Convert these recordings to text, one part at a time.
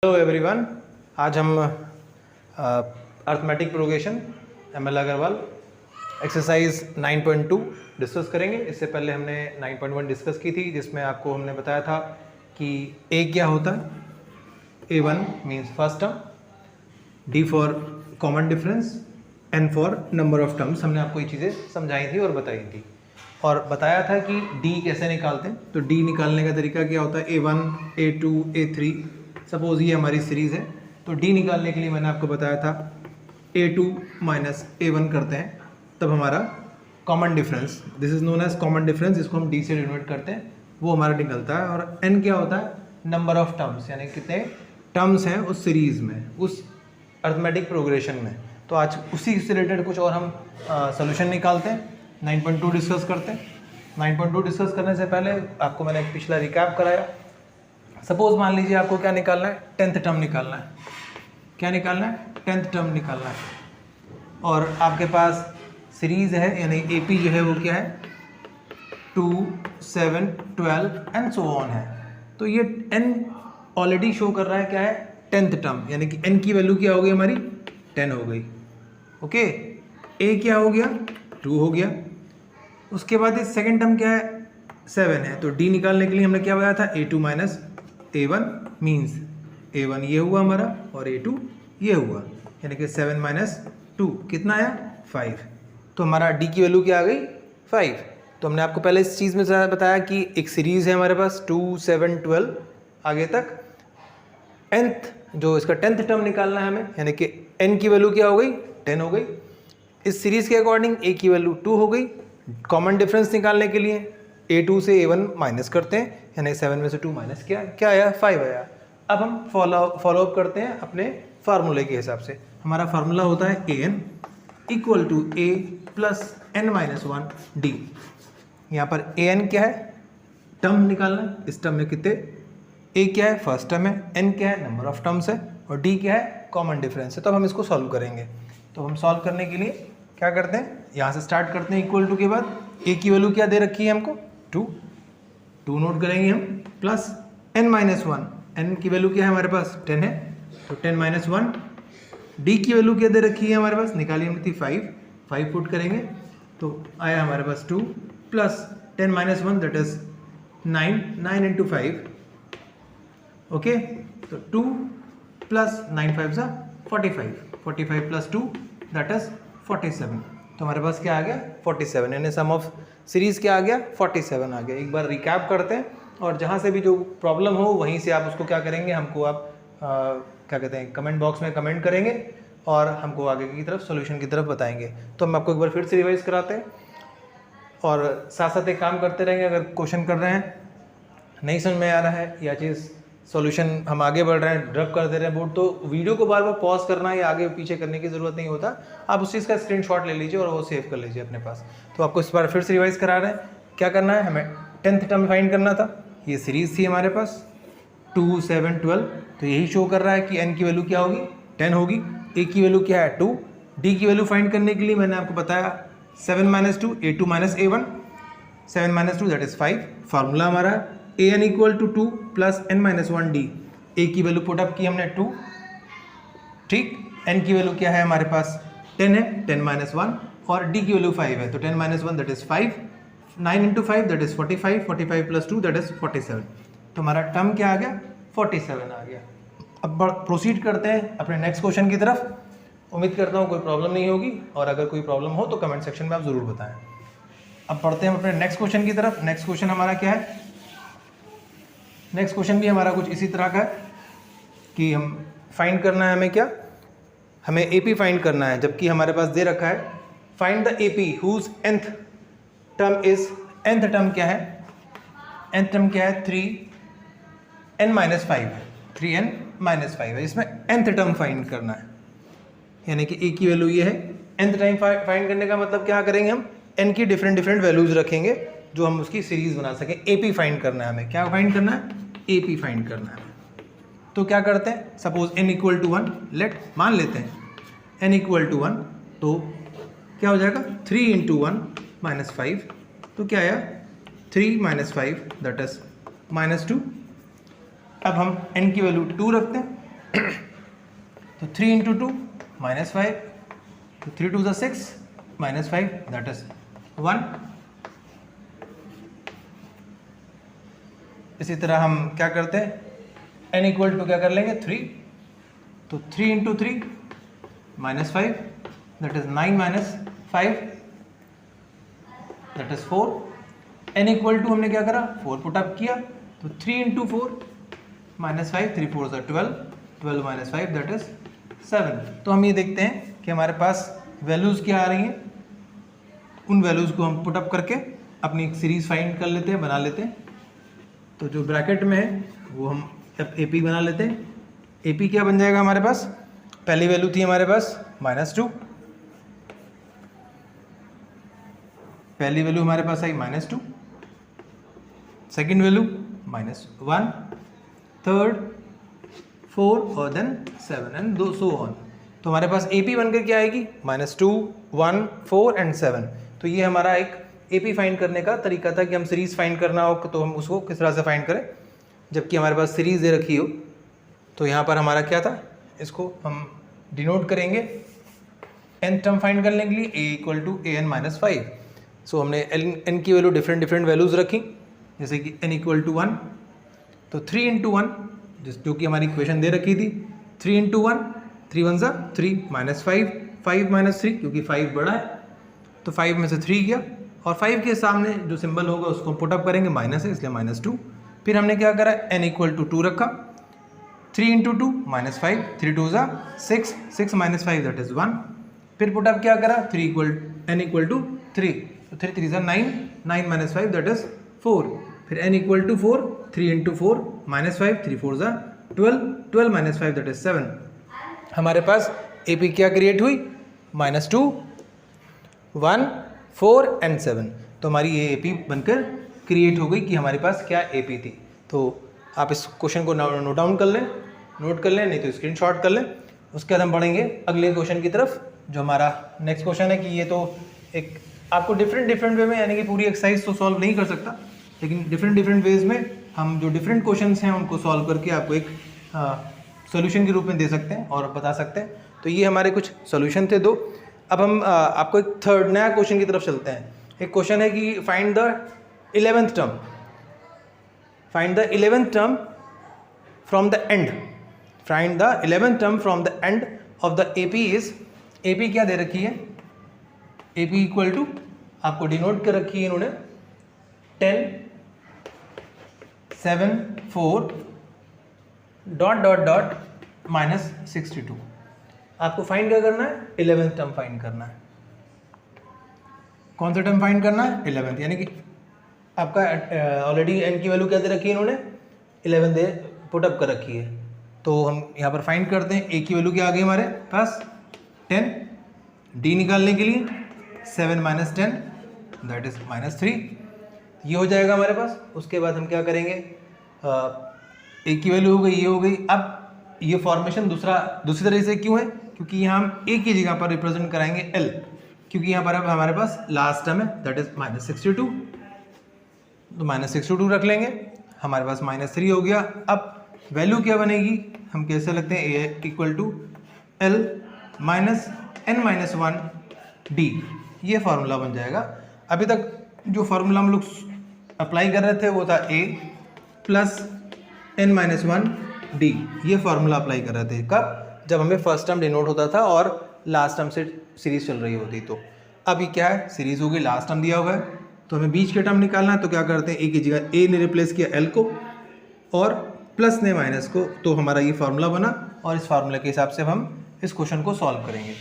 Hello everyone, आज हम arithmetic progression ML Agarwal exercise 9.2 discuss करेंगे। इससे पहले हमने 9.1 डिस्कस की थी, जिसमें आपको हमने बताया था कि ए क्या होता है। A1 means first term, D for common difference, N for number of terms. हमने आपको ये चीज़ें समझाई थी और बताई थी और बताया था कि D कैसे निकालते हैं। तो D निकालने का तरीका क्या होता है, A1, A2, A3। सपोज ये हमारी सीरीज़ है, तो D निकालने के लिए मैंने आपको बताया था A2 माइनस A1 करते हैं, तब हमारा common difference, this is known as common difference, जिसको हम D से डिनोट करते हैं, वो हमारा निकलता है। और N क्या होता है, नंबर ऑफ टर्म्स, यानी कितने टर्म्स हैं उस सीरीज़ में, उस अर्थमेटिक प्रोग्रेशन में। तो आज उसी से रिलेटेड कुछ और हम सोल्यूशन निकालते हैं, 9.2 डिस्कस करते हैं। 9.2 डिस्कस करने से पहले आपको मैंने एक पिछला रिकैप कराया। सपोज मान लीजिए आपको क्या निकालना है, 10th टर्म निकालना है। क्या निकालना है, 10th टर्म निकालना है। और आपके पास सीरीज़ है, यानी AP जो है वो क्या है, 2, 7, 12 एंड सो ऑन है। तो ये N ऑलरेडी शो कर रहा है क्या है, 10th टर्म, यानी कि N की वैल्यू क्या हो गई हमारी, 10 हो गई। ओके, A क्या हो गया, 2 हो गया। उसके बाद ये सेकेंड टर्म क्या है, 7 है। तो D निकालने के लिए हमने क्या बताया था, A2 minus A1 means A1 ये हुआ हमारा और A2 ये हुआ, यानी कि 7 माइनस 2 कितना आया, 5। तो हमारा D की वैल्यू क्या आ गई, 5। तो हमने आपको पहले इस चीज़ में बताया कि एक सीरीज़ है हमारे पास 2, 7, 12 आगे तक। nth जो इसका 10th टर्म निकालना है हमें, यानी कि N की वैल्यू क्या हो गई, 10 हो गई। इस सीरीज़ के अकॉर्डिंग A की वैल्यू 2 हो गई। कॉमन डिफरेंस निकालने के लिए A2 से A1 माइनस करते हैं, यानी 7 में से 2 माइनस क्या आया, 5 आया। अब हम फॉलोअप करते हैं अपने फार्मूले के हिसाब से। हमारा फार्मूला होता है AN equal to A plus N minus 1 D। यहाँ पर AN क्या है, टर्म निकालना है। इस टर्म में कितने, A क्या है, फर्स्ट टर्म है, N क्या है, नंबर ऑफ टर्म्स है, और D क्या है, कॉमन डिफरेंस है। तो हम इसको सॉल्व करेंगे। तो हम सॉल्व करने के लिए क्या करते हैं, यहाँ से स्टार्ट करते हैं। इक्वल टू के बाद A की वैल्यू क्या दे रखी है हमको, 2 नोट करेंगे हम, प्लस N माइनस 1, N की वैल्यू क्या है हमारे पास, 10 है, तो 10 माइनस 1। D की वैल्यू क्या दे रखी है हमारे पास, निकाली हमने थी 5 पुट करेंगे, तो आया हमारे पास 2 plus 10 minus 1 that is 9 into 5। Okay, तो 2 प्लस 9 5 सा 45 प्लस 2 दैट इज 47। तो हमारे पास क्या आ गया, 47, यानी सम ऑफ सीरीज़ क्या आ गया, 47 आ गया। एक बार रिकैप करते हैं, और जहाँ से भी जो प्रॉब्लम हो वहीं से आप उसको क्या करेंगे, हमको आप क्या कहते हैं, कमेंट बॉक्स में कमेंट करेंगे और हमको आगे की तरफ सॉल्यूशन की तरफ बताएंगे। तो हम आपको एक बार फिर से रिवाइज कराते हैं और साथ साथ एक काम करते रहेंगे। अगर क्वेश्चन कर रहे हैं, नहीं समझ में आ रहा है या चीज़ सॉल्यूशन हम आगे बढ़ रहे हैं, ड्रॉप कर दे रहे हैं बोर्ड, तो वीडियो को बार बार पॉज करना या आगे पीछे करने की ज़रूरत नहीं होता। आप उस चीज़ का स्क्रीनशॉट ले लीजिए और वो सेव कर लीजिए अपने पास। तो आपको इस बार फिर से रिवाइज करा रहे हैं। क्या करना है, हमें 10th टर्म फाइंड करना था। ये सीरीज़ थी हमारे पास 2, 7, 12, तो यही शो कर रहा है कि N की वैल्यू क्या होगी, 10 होगी। A की वैल्यू क्या है, 2। D की वैल्यू फाइंड करने के लिए मैंने आपको बताया 7 minus 2, A2 minus A1, 7 minus 2 that is 5। Formula हमारा AN equal to 2 plus N minus 1 D। A की वैल्यू पुटअप की हमने 2, ठीक। N की वैल्यू क्या है हमारे पास, 10 है, 10 माइनस 1, और D की वैल्यू 5 है, तो 10 minus 1 that is 5, 9 into 5 that is 45 plus 2 that is 47। तो हमारा टर्म क्या आ गया, 47 आ गया। अब प्रोसीड करते हैं अपने नेक्स्ट क्वेश्चन की तरफ। उम्मीद करता हूँ कोई प्रॉब्लम नहीं होगी, और अगर कोई प्रॉब्लम हो तो कमेंट सेक्शन में आप ज़रूर बताएं। अब पढ़ते हैं अपने नेक्स्ट क्वेश्चन की तरफ। नेक्स्ट क्वेश्चन हमारा क्या है, नेक्स्ट क्वेश्चन भी हमारा कुछ इसी तरह का है कि हम फाइंड करना है, हमें क्या, हमें AP फाइंड करना है, जबकि हमारे पास दे रखा है find the AP whose nth term is, nth term क्या है, nth टर्म क्या है, 3n माइनस 5 है, 3n माइनस 5 है। इसमें nth टर्म फाइंड करना है, यानी कि A की वैल्यू ये है। nth टाइम फाइंड करने का मतलब क्या करेंगे, हम n की डिफरेंट वैल्यूज रखेंगे जो हम उसकी सीरीज बना सकें। AP फाइंड करना है हमें, क्या फाइंड करना है, AP फाइंड करना है। तो क्या करते हैं, suppose n equal to 1, let मान लेते हैं n इक्वल टू 1, तो क्या हो जाएगा, 3 इंटू 1 माइनस 5, तो क्या आया, 3 माइनस 5 दैट इज माइनस 2। अब हम n की वैल्यू 2 रखते हैं, तो 3 इंटू 2 -5, तो 3 2 ज़ा 6 -5 दैट इज 1। इसी तरह हम क्या करते हैं, n इक्वल टू क्या कर लेंगे 3, तो 3 into 3 -5 that is 9 -5 that is 4। n equal to हमने क्या करा 4 पुट अप किया, तो 3 इंटू 4 -5, 3 4 ज़ा 12, 12 -5 दैट इज 7। तो हम ये देखते हैं कि हमारे पास वैल्यूज़ क्या आ रही हैं, उन वैल्यूज़ को हम पुट अप करके अपनी एक सीरीज़ फाइंड कर लेते हैं, बना लेते हैं। तो जो ब्रैकेट में है वो हम ए पी बना लेते हैं। ए पी क्या बन जाएगा हमारे पास, पहली वैल्यू थी हमारे पास -2, पहली वैल्यू हमारे पास आई -2, सेकेंड वैल्यू -1, थर्ड 4 और देन 7 एंड सो ऑन। तो हमारे पास ए पी बनकर क्या आएगी -2, 1, 4 एंड 7। तो ये हमारा एक ए पी फाइंड करने का तरीका था कि हम सीरीज़ फाइंड करना हो तो हम उसको किस तरह से फाइंड करें, जबकि हमारे पास सीरीज़ दे रखी हो। तो यहाँ पर हमारा क्या था, इसको हम डिनोट करेंगे n टर्म फाइंड करने के लिए a इक्वल टू an-5। सो हमने n की वैल्यू डिफरेंट वैल्यूज़ रखी, जैसे कि n इक्वल टू 1, तो 3 इंटू 1 जो कि हमारी इक्वेशन दे रखी थी, 3 इंटू 1 3 1 ज़ा 3 -5, 5 -3 क्योंकि 5 बड़ा है तो 5 में से 3 गया, और 5 के सामने जो सिंबल होगा उसको हम पुट अप करेंगे, माइनस है इसलिए -2। फिर हमने क्या करा, n इक्वल टू 2 रखा, 3 इंटू 2 -5, 3 2 ज़ा 6, 6 -5 दैट इज़ 1। फिर पुट अप क्या करा, n इक्वल टू 3, तो 3 3 ज़ा 9, 9 -5 दैट इज़ 4। फिर n इक्वल टू 4, 3 इंटू 4 -5, 3 4 ज़ा 12, 12 -5 दैट इज़ 7। हमारे पास ए पी क्या क्रिएट हुई, -2, 1, 4 एंड 7। तो हमारी ये ए पी बनकर क्रिएट हो गई कि हमारे पास क्या ए पी थी। तो आप इस क्वेश्चन को नोट डाउन कर लें, नोट कर लें, नहीं तो स्क्रीनशॉट कर लें। उसके बाद हम बढ़ेंगे अगले क्वेश्चन की तरफ, जो हमारा नेक्स्ट क्वेश्चन है कि ये तो एक आपको डिफरेंट वे में, यानी कि पूरी एक्सरसाइज तो सॉल्व नहीं कर सकता, लेकिन डिफरेंट वेज में हम जो डिफरेंट क्वेश्चंस हैं उनको सॉल्व करके आपको एक सॉल्यूशन के रूप में दे सकते हैं और बता सकते हैं। तो ये हमारे कुछ सॉल्यूशन थे 2। अब हम आपको एक थर्ड नया क्वेश्चन की तरफ चलते हैं। एक क्वेश्चन है कि find the 11th term, find the 11th term from the end, find the 11th term from the end of the A P is, A P क्या दे रखी है, ए पी इक्वल टू आपको डिनोट कर रखी है इन्होंने 10 7 4 डॉट -62। आपको find क्या करना है, 11th टर्म फाइंड करना है। कौन सा टर्म फाइंड करना है, 11th, यानी कि आपका ऑलरेडी n की वैल्यू क्या दे रखी है इन्होंने, 11 दे पुट अप कर रखी है। तो हम यहाँ पर फाइंड करते हैं, a की वैल्यू क्या आ गई हमारे पास 10, d निकालने के लिए 7 - 10 दैट इज -3, ये हो जाएगा हमारे पास। उसके बाद हम क्या करेंगे, a की वैल्यू हो गई, ये हो गई। अब ये फॉर्मेशन दूसरी तरह से क्यों है, क्योंकि यहाँ हम a की जगह पर रिप्रेजेंट कराएंगे l, क्योंकि यहाँ पर अब हमारे पास लास्ट टर्म है दैट इज -62, तो -62 रख लेंगे, हमारे पास -3 हो गया। अब वैल्यू क्या बनेगी, हम कैसे लगते हैं, a equal to l minus n-1 d, ये फार्मूला बन जाएगा। अभी तक जो फार्मूला हम लोग अप्लाई कर रहे थे वो था a प्लस n-1 d, ये फार्मूला अप्लाई कर रहे थे कब, जब हमें फर्स्ट टर्म डिनोट होता था और लास्ट टर्म से सीरीज चल रही होती। तो अब ये क्या है, सीरीज हो गई, लास्ट टर्म दिया हुआ है, तो हमें बीच के टर्म निकालना है। तो क्या करते हैं, ए की जगह ए ने रिप्लेस किया एल को और प्लस ने माइनस को, तो हमारा ये फार्मूला बना, और इस फार्मूला के हिसाब से अब हम इस क्वेश्चन को सॉल्व करेंगे।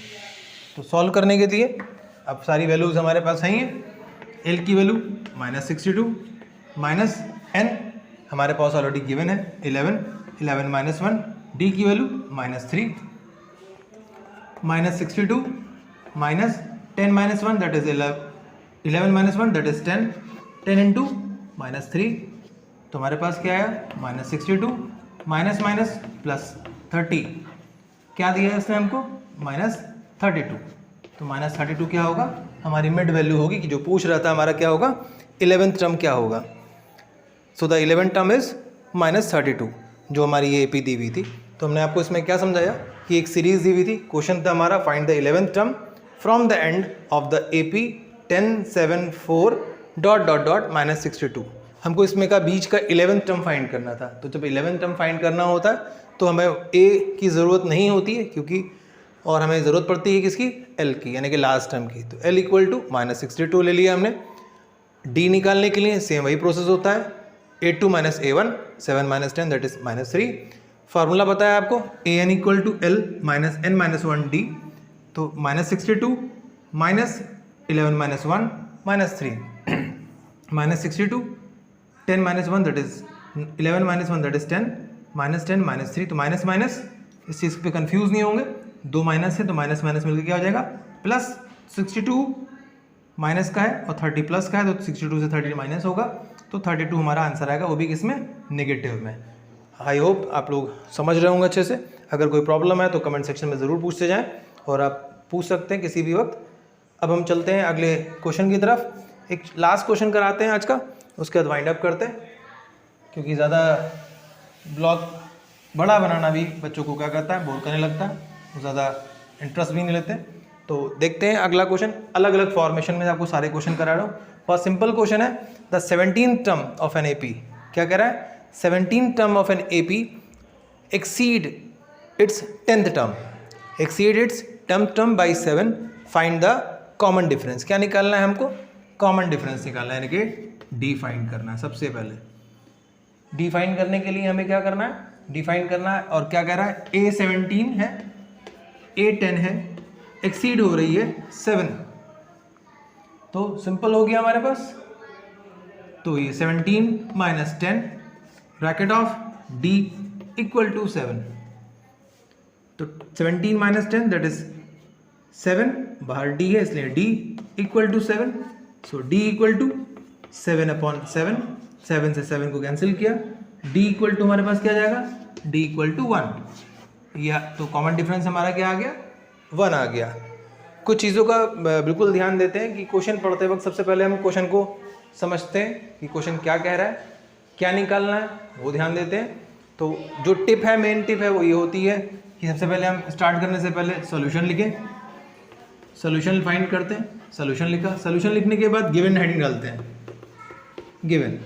तो सॉल्व करने के लिए अब सारी वैल्यूज़ हमारे पास हैं, एल की वैल्यू -62 माइनस एन हमारे पास ऑलरेडी गिवन है 11, 11 - 1, डी की value -3, -62 minus 10 - 1 that is 11 - 1 that is 10, 10 into -3, तो हमारे पास क्या आया, -62 माइनस प्लस 30, क्या दिया है इसने हमको, -32। तो -32 क्या होगा, हमारी मिड वैल्यू होगी, कि जो पूछ रहा था हमारा क्या होगा, 11th टर्म क्या होगा। So the 11th term is -32, जो हमारी ये AP दी हुई थी। तो हमने आपको इसमें क्या समझाया कि एक सीरीज दी हुई थी, क्वेश्चन था हमारा find the 11th term from the end of the AP 10, 7, 4 ... -62। हमको इसमें का बीच का 11th टर्म फाइंड करना था। तो जब 11th टर्म फाइंड करना होता है तो हमें A की ज़रूरत नहीं होती है क्योंकि, और हमें ज़रूरत पड़ती है किसकी, L की, यानी कि लास्ट टर्म की। तो L = -62 ले लिया हमने। D निकालने के लिए सेम वही प्रोसेस होता है, A2 - A1, 7 - 10 that is -3। Formula बताया आपको, AN = L - N - 1D। तो -62 - 11 - 1 -3 -62 10 - 1 दैट इज 11 - 1 दैट इज 10 -10 -3। तो माइनस माइनस, इस चीज़ पे कंफ्यूज नहीं होंगे, दो माइनस है तो माइनस माइनस मिलकर क्या हो जाएगा प्लस। 62 माइनस का है और 30 प्लस का है, तो 62 से 30 माइनस होगा, तो 32 हमारा आंसर आएगा, वो भी किसमें, नेगेटिव में। आई होप आप लोग समझ रहे होंगे अच्छे से। अगर कोई प्रॉब्लम है तो कमेंट सेक्शन में ज़रूर पूछते जाएं, और आप पूछ सकते हैं किसी भी वक्त। अब हम चलते हैं अगले क्वेश्चन की तरफ। एक लास्ट क्वेश्चन कराते हैं आज का, उसके बाद वाइंड अप करते हैं, क्योंकि ज़्यादा ब्लॉग बड़ा बनाना भी बच्चों को क्या करता है, बोर करने लगता है, वो ज़्यादा इंटरेस्ट भी नहीं लेते। तो देखते हैं अगला क्वेश्चन। अलग अलग फॉर्मेशन में आपको सारे क्वेश्चन करा रहा हूँ। बहुत सिंपल क्वेश्चन है। The 17th term of an AP, क्या कह रहा है, 17th term of an AP exceed its 10th term, exceed its 10th term by 7, find the common difference. क्या निकालना है हमको, कॉमन डिफरेंस निकालना है, यानी कि डी फाइंड करना है। सबसे पहले डी फाइंड करने के लिए हमें क्या करना है, डिफाइन करना है। और क्या कह रहा है, A17 है, A10 है, एक्सीड हो रही है 7, तो सिंपल हो गया हमारे पास। तो ये 17 - 10 ब्रैकेट ऑफ D = 7। तो 17 - 10 दैट इज 7, बाहर D है इसलिए D = 7। सो D = 7/7, 7 से 7 को कैंसिल किया, D = हमारे पास क्या जाएगा, D = 1। या तो कॉमन डिफरेंस हमारा क्या आ गया, 1 आ गया। कुछ चीज़ों का बिल्कुल ध्यान देते हैं कि क्वेश्चन पढ़ते वक्त सबसे पहले हम क्वेश्चन को समझते हैं कि क्वेश्चन क्या कह रहा है, क्या निकालना है, वो ध्यान देते हैं। तो जो टिप है, मेन टिप है, वो ये होती है कि सबसे पहले हम स्टार्ट करने से पहले सोल्यूशन लिखें, सोल्यूशन फाइंड करते हैं। सोल्यूशन लिखा, सोल्यूशन लिखने के बाद गिवन हेडिंग डालते हैं, गिवन,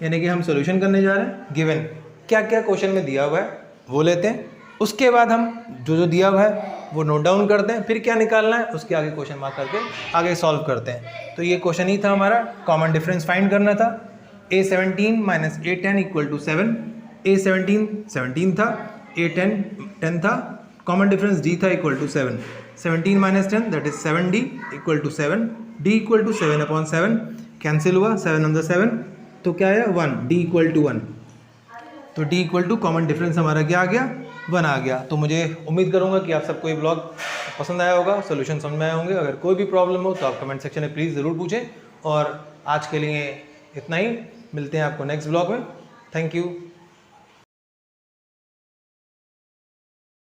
यानी कि हम सोल्यूशन करने जा रहे हैं। गिवन क्या क्या क्वेश्चन में दिया हुआ है वो लेते हैं, उसके बाद हम जो जो दिया हुआ है वो नोट डाउन करते हैं, फिर क्या निकालना है उसके आगे क्वेश्चन मार्क करके आगे सॉल्व करते हैं। तो ये क्वेश्चन ही था हमारा, कॉमन डिफरेंस फाइंड करना था। A17 - A10 = 7, A17 17 था, A10 10 था, कॉमन डिफरेंस D था = 7। 17 - 10 that is 7D = 7, D = 7/7, cancel हुआ 7 × 7, तो क्या आया 1, D = 1। तो D = कॉमन डिफरेंस हमारा क्या आ गया, 1 आ गया। तो मुझे उम्मीद करूंगा कि आप सबको ये ब्लॉग पसंद आया होगा, सोल्यूशन समझ में आए होंगे। अगर कोई भी प्रॉब्लम हो तो आप कमेंट सेक्शन में प्लीज़ ज़रूर पूछें। और आज के लिए इतना ही, मिलते हैं आपको नेक्स्ट ब्लॉग में। Thank you.